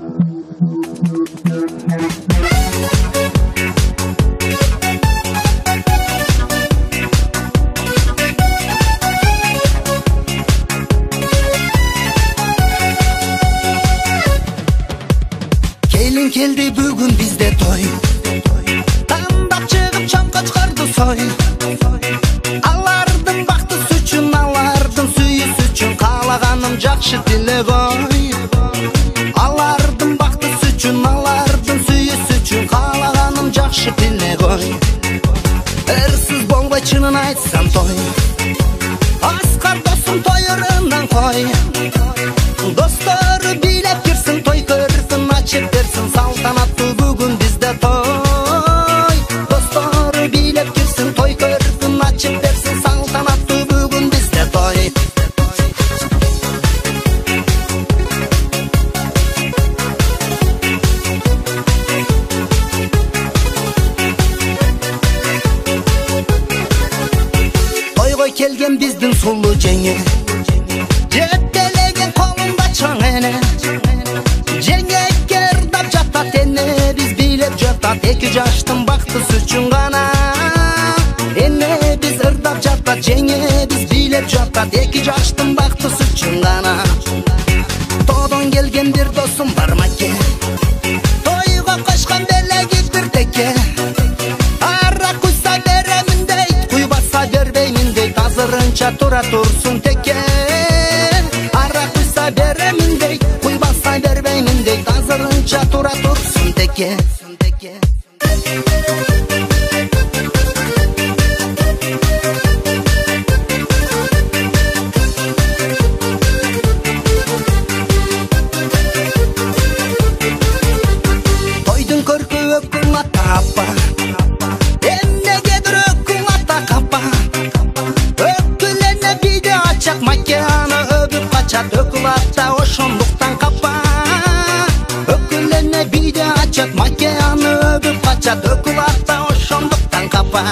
Келин келди бүгүн бизде той, тандап чыгып чамга чыгарды сой. Алардын бактысы үчүн, алардын сүйүүсү үчүн каалаганым жакшы тилек ой. Алардын бактысы үчүн, алардын сүйүүсү үчүн каалаганым жакшы тилек ой. Ырсыз болбой чынын айтсам той, аскар досум тойорунан кой. Достору бийлеп кирсин, той көрсүн, ачып берсин, салтанаттуу бүгүн бизде той. Достору бийлеп кирсин, той көрсүн, ачып берсин, салтанаттуу бүгүн бизде той. Тойго келген биздин сулуу жеңе, жетелеген колунда чоң эне. Жеңекке ырдап жатат эне, биз бийлеп жатат эки жаштын бактысы үчүн гана. Эне биз ырдап жатат, жеңе биз бийлеп жатат эки жаштын бактысы үчүн гана. Тоодон келген бир досум бар маке, тойго кошкон белеги бир теке. Ара куйса беремин дейт, куйбаса бербеймин дейт, азырынча тура турсун теке. Ара куйса беремин дейт, куйбаса бербеймин дейт, азырынча тура турсун теке. Тойдун көркү өкүң ата апа, эмнегедир өкүң ата капа. Өкүл эне биде ачак макеаны өбүп качат, өкүл ата ошондуктан капа. Өкүл эне биде ачат макеаны өбүп качат, өкүл ата ошондуктан капа.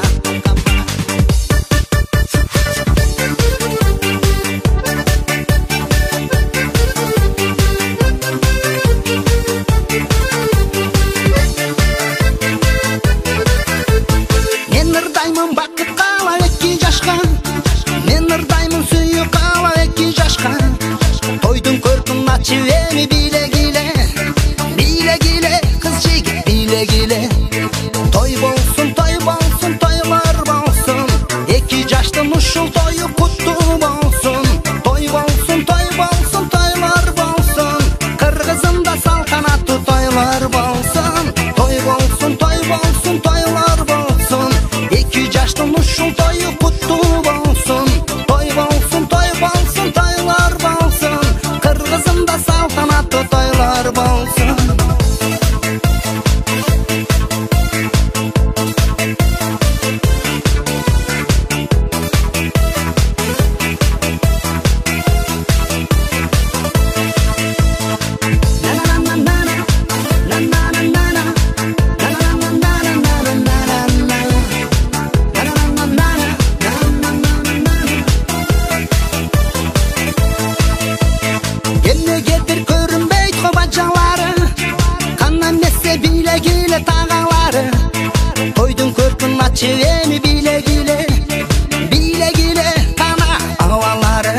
Мен ырдаймын бакыт каала эки жашка, мен ырдаймын сүйүү каала эки жашка. Тойдун көркүн ачып эми бийлегиле, бийлегиле кыз жигит бийлегиле. Той болсун, той болсун, тойлор болсун, эки жаштын ушул тою куттуу болсун. Той болсун, той болсун, тойлор болсун, кыргызымда салтанаттуу тойлор болсун. Той болсун, той болсун, тойлор болсун, эки жаштын ушул тою куттуу болсун. Той болсун, той болсун, тойлор болсун, кыргызымда салтанаттуу тойлор болсун. Эмнегедир көрүнбөйт го бажалары, кандан эмесе бийлегиле тагалары. Тойдун көркүн ачып эми бийлегиле, бийлегиле кана абалары.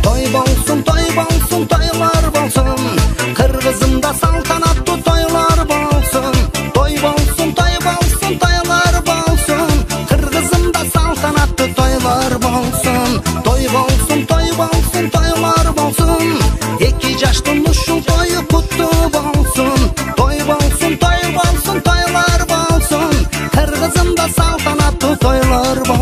Той болсун, той болсун, тойлор болсун, кыргызымда салтанаттуу тойлор болсун. Той болсун, той болсун, тойлор болсун, кыргызымда салтанаттуу тойлор болсун. Той болсун, той болсун, тойлор болсун, эки жаштын ушул тою куттуу болсун. Той болсун, той болсун, тойлор болсун, кыргызымда салтанаттуу тойлор болсун.